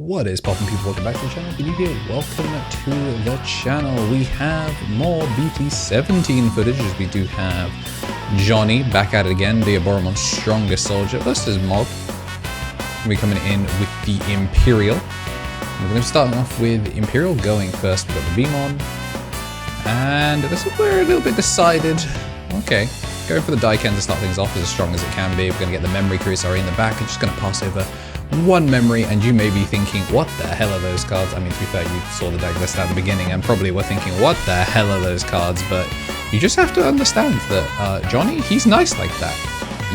What is poppin' people? Welcome back to the channel. If you're new here, welcome to the channel. We have more BT17 footage as we do have Johnny back at it again, Diaboromon's strongest soldier versus Mog. We're coming in with the Imperial. We're going to start off with Imperial going first. We've got the Veemon. And this is where we're a little bit decided. Okay, going for the Daiken to start things off as strong as it can be. We're going to get the memory crews in the back. I'm just going to pass over one memory, and you may be thinking, what the hell are those cards? I mean, to be fair, you saw the deck list at the beginning and probably were thinking, what the hell are those cards? But you just have to understand that Johnny, he's nice like that.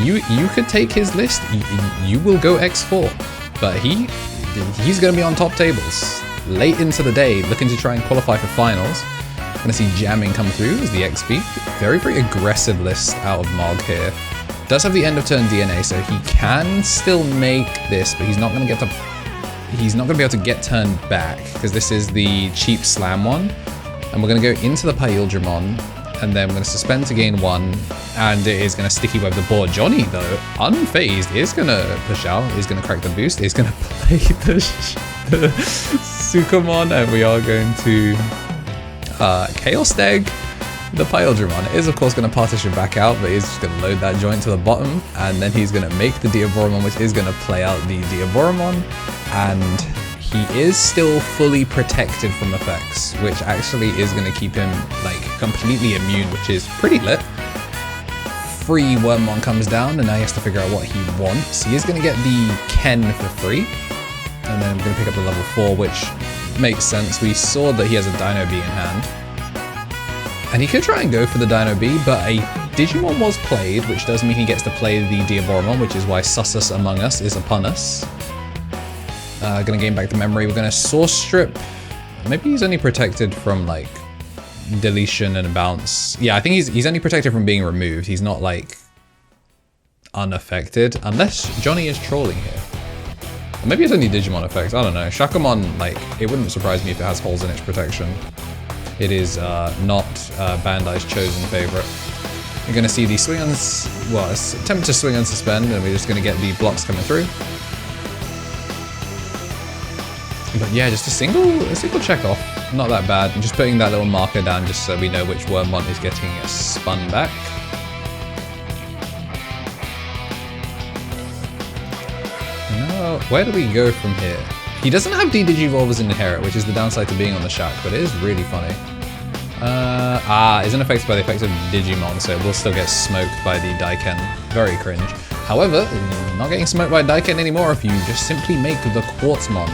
You could take his list, you will go X4, but he's going to be on top tables late into the day, looking to try and qualify for finals. Going to see jamming come through as the XP. Very, very aggressive list out of Mog here. Does have the end of turn DNA, so he can still make this, but he's not going to be able to get turned back because this is the cheap slam one. And we're going to go into the Imperialdramon, and then we're going to suspend to gain 1, and it is going to sticky web the board. Johnny, though, unfazed, is going to push out, is going to crack the boost, is going to play the Sukamon, and we are going to Chaos Egg the Imperialdramon. It is, of course, going to partition back out, but he's just going to load that joint to the bottom, and then he's going to make the Diaboromon, which is going to play out the Diaboromon, and he is still fully protected from effects, which actually is going to keep him like completely immune, which is pretty lit. Free Wormmon comes down, and now he has to figure out what he wants. He is going to get the Ken for free, and then we're going to pick up the level 4, which makes sense. We saw that he has a Dino B in hand. And he could try and go for the Dino B, but a Digimon was played, which does mean he gets to play the Diaboromon, which is why Sussus Among Us is upon us. Gonna gain back the memory. We're gonna Source Strip. Maybe he's only protected from like deletion and bounce. Yeah, I think he's only protected from being removed. He's not like unaffected, unless Johnny is trolling here. Or maybe it's only Digimon effects. I don't know. Shakamon, like, it wouldn't surprise me if it has holes in its protection. It is not Bandai's chosen favorite. You're going to see the swing on, well, attempt to swing and suspend, and we're just going to get the blocks coming through. But yeah, just a single check off, not that bad. I'm just putting that little marker down just so we know which Wormmon is getting spun back. Now, where do we go from here? He doesn't have D-Digivolve as an inherit, which is the downside to being on the shack, but it is really funny. Isn't affected by the effects of Digimon, so it will still get smoked by the Daiken. Very cringe. However, you're not getting smoked by Daiken anymore if you just simply make the Quartzmon.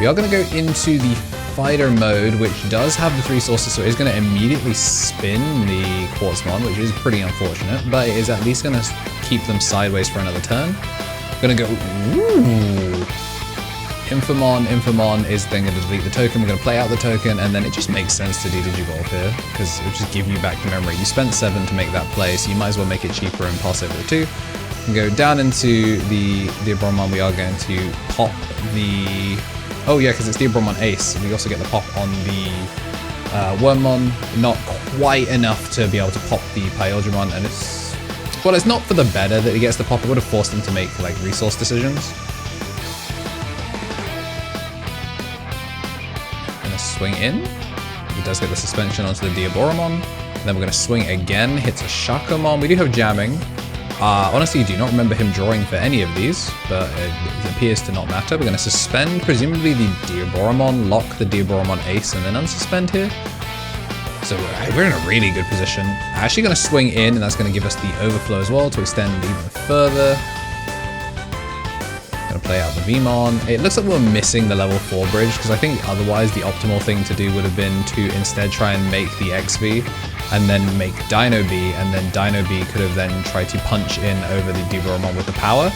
We are going to go into the fighter mode, which does have the 3 sources, so it is going to immediately spin the Quartzmon, which is pretty unfortunate, but it is at least going to keep them sideways for another turn. Going to go, ooh. Infamon is then going to delete the token. We're going to play out the token, and then it just makes sense to D-Digivolve here, because it will just give you back the memory. You spent 7 to make that play, so you might as well make it cheaper and pass over the 2. And go down into the Diaboromon. We are going to pop the... Oh yeah, because it's Diaboromon Ace. We also get the pop on the Wormmon. Not quite enough to be able to pop the Imperialdramon, and it's... Well, it's not for the better that he gets the pop. It would have forced him to make like resource decisions. Swing in. He does get the suspension onto the Diaboromon. Then we're going to swing again. Hits a Shakamon. We do have jamming. Honestly, I do not remember him drawing for any of these, but it appears to not matter. We're going to suspend, presumably the Diaboromon, lock the Diaboromon Ace, and then unsuspend here. So we're in a really good position. Actually going to swing in, and that's going to give us the overflow as well to extend even further. Play out the Veemon. It looks like we're missing the level 4 bridge, because I think otherwise the optimal thing to do would have been to instead try and make the XV and then make Dino B, and then Dino B could have then tried to punch in over the Diaboromon with the power,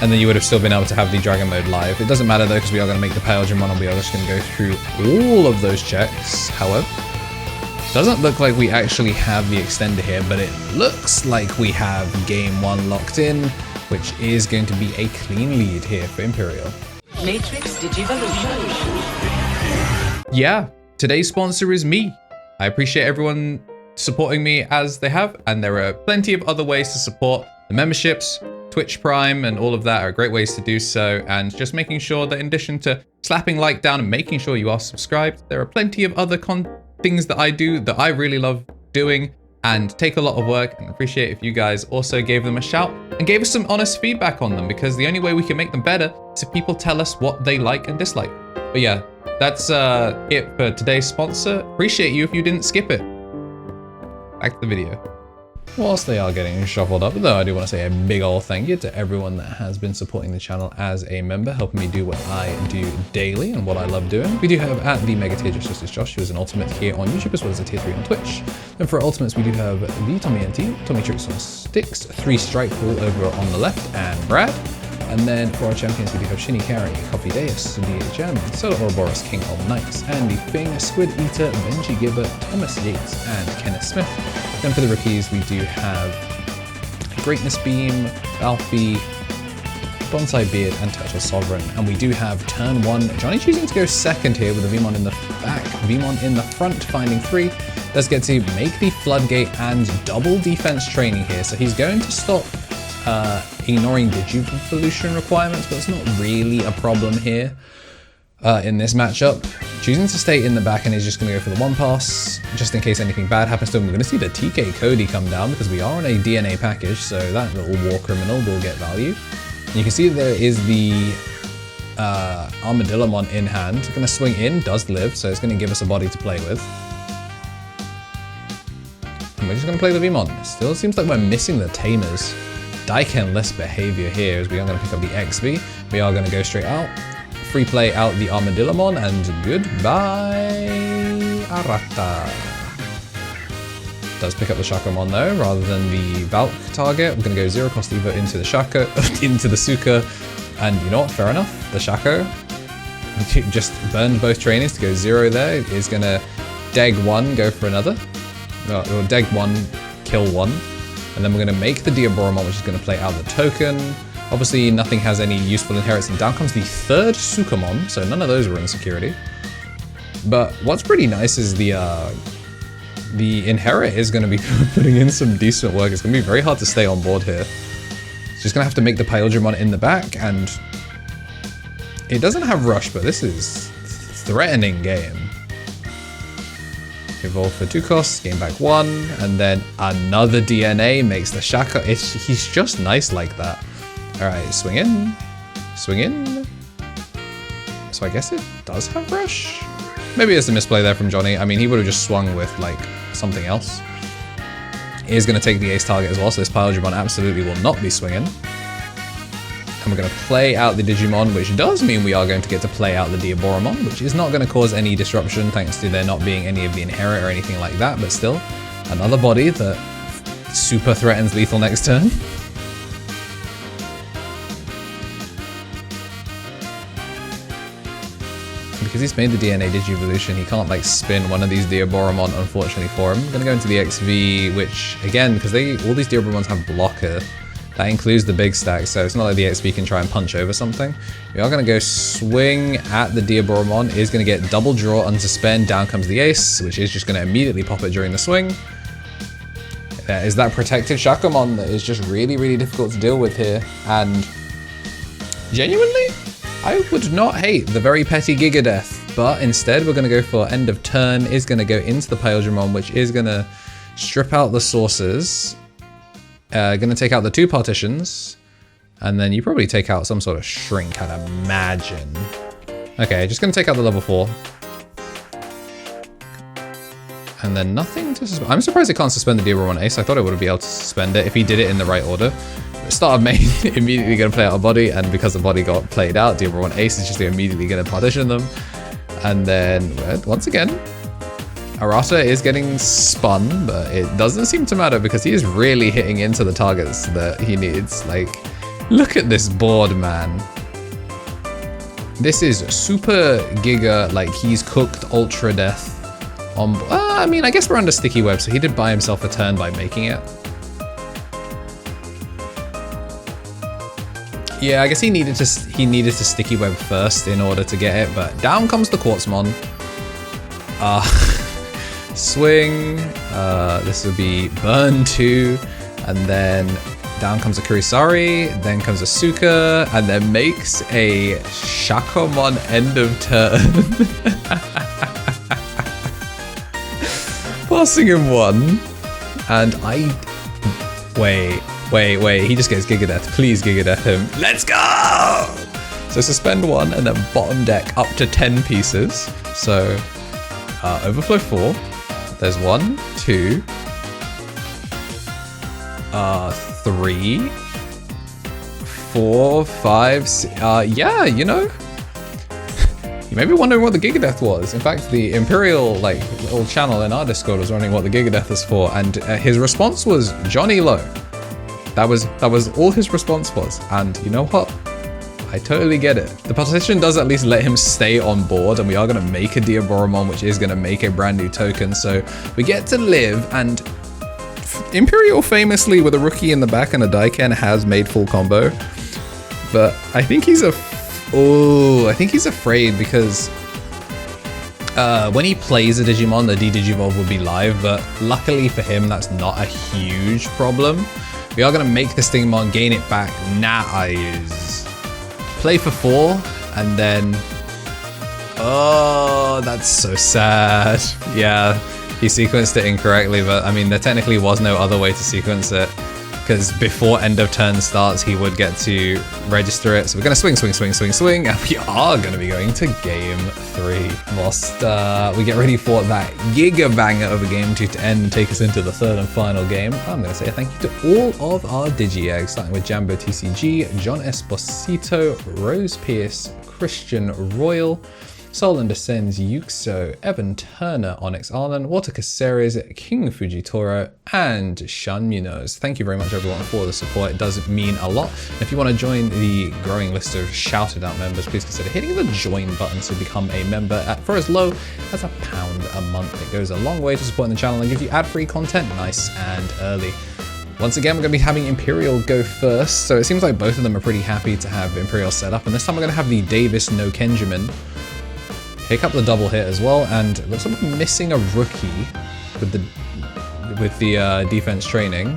and then you would have still been able to have the Dragon Mode live. It doesn't matter though, because we are going to make the Imperialdramon, and we are just going to go through all of those checks. However, doesn't look like we actually have the extender here, but it looks like we have game 1 locked in, which is going to be a clean lead here for Imperial. Matrix Digivolution. Yeah, today's sponsor is me. I appreciate everyone supporting me as they have, and there are plenty of other ways to support the memberships, Twitch Prime and all of that are great ways to do so. And just making sure that in addition to slapping like down and making sure you are subscribed, there are plenty of other things that I do that I really love doing and take a lot of work, and appreciate if you guys also gave them a shout and gave us some honest feedback on them, because the only way we can make them better is if people tell us what they like and dislike. But yeah, that's it for today's sponsor. Appreciate you if you didn't skip it. Back to the video. Whilst they are getting shuffled up, though, I do want to say a big ol' thank you to everyone that has been supporting the channel as a member, helping me do what I do daily and what I love doing. We do have at the Mega Tier Justice Josh, who is an ultimate here on YouTube, as well as a tier 3 on Twitch. And for our ultimates, we do have the Tommy NT, Tommy Tricks on Sticks, 3 Strike Pool over on the left, and Brad. And then for our champions, we do have Shinny Carry, Coffee Deus, DHM, Solar Ouroboros, King of Knights, Andy Fing, Squid Eater, Benji Gibber, Thomas Yates, and Kenneth Smith. Then for the rookies, we do have Greatness Beam, Alfie, Bonsai Beard, and Turtle Sovereign. And we do have turn 1. Johnny choosing to go second here with the Veemon in the back, Veemon in the front, finding 3. Let's get to make the Floodgate and double defense training here. So he's going to stop ignoring Digivolution requirements, but it's not really a problem here in this matchup. Choosing to stay in the back, and he's just going to go for the 1-pass, just in case anything bad happens to him. We're going to see the TK Cody come down, because we are on a DNA package, so that little war criminal will get value. And you can see there is the Armadillomon in hand. Going to swing in, does live, so it's going to give us a body to play with. And we're just going to play the Veemon. Still seems like we're missing the Tamers. Daiken-less behavior here, as we are going to pick up the XV. We are going to go straight out. Free play out the Armadillomon, and goodbye, Arata. Does pick up the Shakomon though, rather than the Valk target. We're going to go 0 cost Evo into the Shako, into the Suka, and you know what, fair enough, the Shako just burned both trainings to go 0 there. Is going to Deg 1, go for another. Or Deg 1, kill 1. And then we're going to make the Diaboromon, which is going to play out the token. Obviously, nothing has any useful inherits, and down comes the 3rd Sukamon, so none of those were in security. But what's pretty nice is the inherit is going to be putting in some decent work. It's going to be very hard to stay on board here. It's just going to have to make the Imperialdramon in the back, and it doesn't have rush, but this is threatening game. Evolve for 2 costs, gain back 1, and then another DNA makes the Shaka. He's just nice like that. Alright, swing in. Swing in. So I guess it does have rush? Maybe it's a misplay there from Johnny. I mean, he would have just swung with, like, something else. He is going to take the ace target as well, so this Imperialdramon absolutely will not be swinging. And we're going to play out the Digimon, which does mean we are going to get to play out the Diaboromon, which is not going to cause any disruption thanks to there not being any of the inherit or anything like that, but still, another body that super threatens lethal next turn. Because he's made the DNA Digivolution, he can't like spin one of these Diaboromon, unfortunately for him. I'm going to go into the XV, which again, because all these Diaboromons have blocker, that includes the big stack, so it's not like the XP can try and punch over something. We are going to go swing at the Diaboromon, is going to get double draw, unsuspend, down comes the ace, which is just going to immediately pop it during the swing. There is that protected Shakomon that is just really, really difficult to deal with here, and genuinely, I would not hate the very petty Giga Death, but instead we're going to go for end of turn, is going to go into the Imperialdramon, which is going to strip out the sources. Going to take out the 2 partitions, and then you probably take out some sort of shrink, I'd imagine. Okay, just going to take out the level 4. And then nothing to suspend. I'm surprised it can't suspend the Diaboromon Ace. I thought it would be able to suspend it if he did it in the right order. Start of main, immediately going to play out a body, and because the body got played out, Diaboromon Ace is just immediately going to partition them. And then, once again, Arata is getting spun, but it doesn't seem to matter because he is really hitting into the targets that he needs. Like, look at this board, man. This is super giga, like he's cooked ultra death on. I mean, I guess we're under sticky web, so he did buy himself a turn by making it. Yeah, I guess he needed to sticky web first in order to get it, but down comes the Quartzmon. Swing, this would be burn 2, and then Down comes a Kurisari, then comes a Suka, and then makes a Shakomon end of turn. Passing him 1. And Wait, he just gets Giga Death. Please Giga Death him. Let's go! So suspend 1 and then bottom deck up to 10 pieces. So overflow 4. There's 1, 2, 3, 4, 5, 6. Yeah, you know. You may be wondering what the Giga Death was. In fact, the Imperial little channel in our Discord was wondering what the Giga Death is for, and his response was Johnny Low. That was all his response was, and you know what? I totally get it. The partition does at least let him stay on board, and we are going to make a Diaboromon, which is going to make a brand new token, so we get to live. And Imperial famously, with a rookie in the back and a Daiken, has made full combo, but I think he's afraid because when he plays a Digimon, the D-Digivolve would be live, but luckily for him, that's not a huge problem. We are going to make the Stingmon, gain it back. Nice. Play for 4, and then... Oh, that's so sad. Yeah, he sequenced it incorrectly, but I mean, there technically was no other way to sequence it, because before end of turn starts, he would get to register it. So we're going to swing, and we are going to be going to game 3. Whilst we get ready for that giga banger of a game 2 to end and take us into the 3rd and final game, I'm going to say thank you to all of our Digi-Eggs, starting with Jambo TCG, John Esposito, Rose Pierce, Christian Royal, Solon Descends, Yuxo, Evan Turner, Onyx Arlen, Walter Caceres, King Fujitoro, and Sean Munoz. Thank you very much everyone for the support. It does mean a lot. And if you want to join the growing list of shouted out members, please consider hitting the join button to become a member for as low as £1 a month. It goes a long way to supporting the channel and gives you ad-free content nice and early. Once again, we're going to be having Imperial go first, so it seems like both of them are pretty happy to have Imperial set up, and this time we're going to have the Davis no Kenjamin pick up the double hit as well, and looks like we're missing a rookie with the defense training.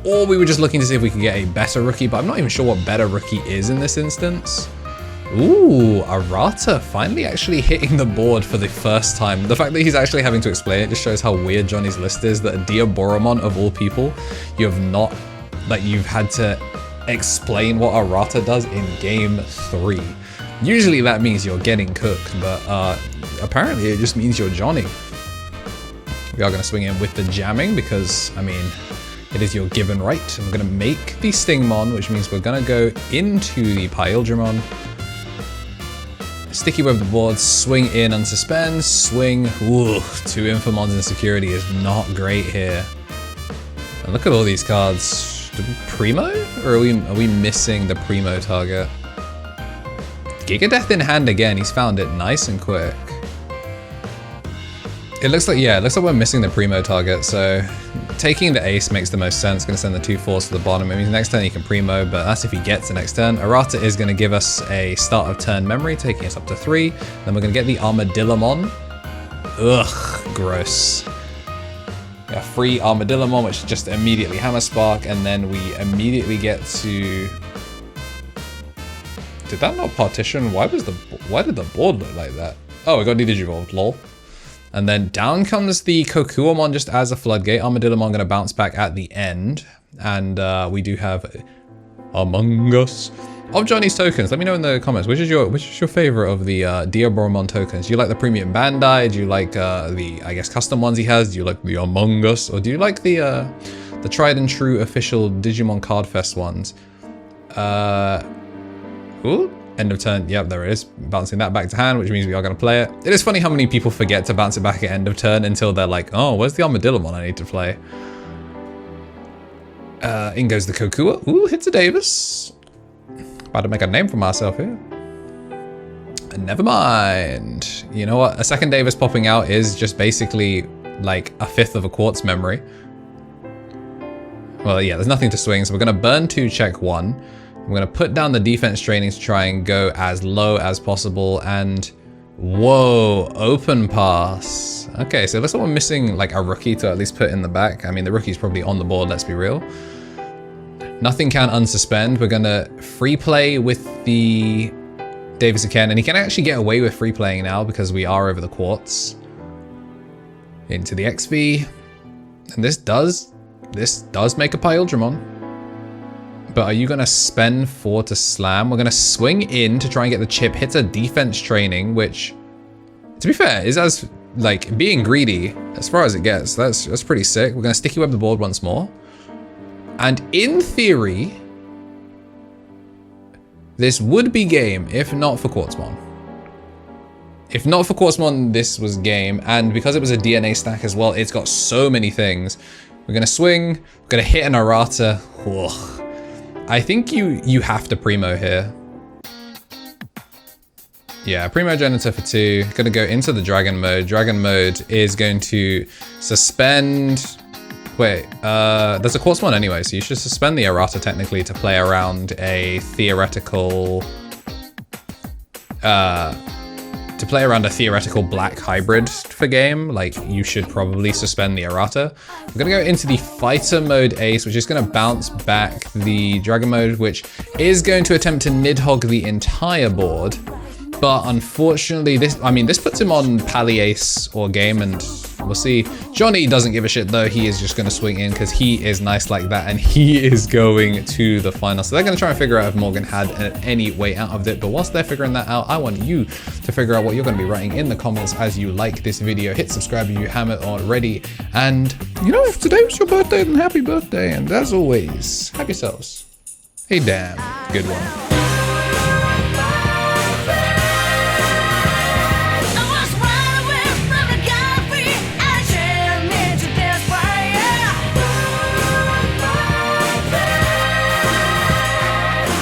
Or we were just looking to see if we could get a better rookie, but I'm not even sure what better rookie is in this instance. Ooh, Arata finally actually hitting the board for the first time. The fact that he's actually having to explain it just shows how weird Johnny's list is, that a Diaboromon of all people, you've had to explain what Arata does in game 3. Usually that means you're getting cooked, but apparently it just means you're Johnny. We are going to swing in with the jamming because, I mean, it is your given right. And we're going to make the Stingmon, which means we're going to go into the Imperialdramon. Sticky web the board, swing in and suspend, swing. Ooh, 2 Infamons in security is not great here. And look at all these cards. Primo? Or are we missing the Primo target? Giga Death in hand again, he's found it nice and quick. It looks like, yeah, it looks like we're missing the Primo target, so taking the ace makes the most sense. Gonna send the 2/4s to the bottom. It means next turn you can Primo, but that's if he gets the next turn. Arata is gonna give us a start of turn memory, taking us up to 3. Then we're gonna get the Armadillamon. Ugh, gross. We got free Armadillamon, which just immediately Hammer Spark, and then we immediately get to... Did that not partition? Why did the board look like that? Oh, it got de-digivolved, lol. And then down comes the Kokuomon just as a floodgate. Armadillamon gonna bounce back at the end. And we do have Among Us. Of Johnny's tokens, let me know in the comments, which is your favorite of the Diaboromon tokens? Do you like the Premium Bandai? Do you like the, I guess, custom ones he has? Do you like the Among Us? Or do you like the tried and true official Digimon Card Fest ones? Ooh, end of turn. Yep, there it is. Bouncing that back to hand, which means we are going to play it. It is funny how many people forget to bounce it back at end of turn until they're like, oh, where's the Armadillamon I need to play? In goes the Kokua. Ooh, hits a Davis. About to make a name for myself here. Never mind. You know what? A second Davis popping out is just basically like a 5th of a quartz memory. Well, yeah, there's nothing to swing, so we're going to burn 2, check 1. I'm going to put down the defense training to try and go as low as possible, and whoa, open pass. Okay, so it looks like we're missing like a rookie to at least put in the back. I mean, the rookie's probably on the board, let's be real. Nothing can unsuspend. We're gonna free play with the Davis again, and he can actually get away with free playing now because we are over the quartz. Into the XP, and this does make a Imperialdramon. But are you gonna spend 4 to slam? We're gonna swing in to try and get the chip. Hits a defense training, which, to be fair, is as like being greedy as far as it gets. That's pretty sick. We're gonna sticky web the board once more, and in theory, this would be game if not for Quartzmon. If not for Quartzmon, this was game. And because it was a DNA stack as well, it's got so many things. We're gonna swing, we're gonna hit an errata. Ugh. I think you have to primo here. Yeah, primogenitor for 2. Gonna go into the dragon mode. Dragon mode is going to suspend. Wait, there's a Quartzmon anyway, so you should suspend the errata technically to play around a theoretical black hybrid for game. Like, you should probably suspend the errata. We're gonna go into the fighter mode ace, which is gonna bounce back the dragon mode, which is going to attempt to nidhogg the entire board. But unfortunately, this puts him on Pally Ace or game, and we'll see. Johnny doesn't give a shit though. He is just going to swing in because he is nice like that, and he is going to the final. So they're going to try and figure out if Morgan had any way out of it. But whilst they're figuring that out, I want you to figure out what you're going to be writing in the comments as you like this video. Hit subscribe if you haven't already. And, you know, if today was your birthday, then happy birthday. And as always, have yourselves a damn good one.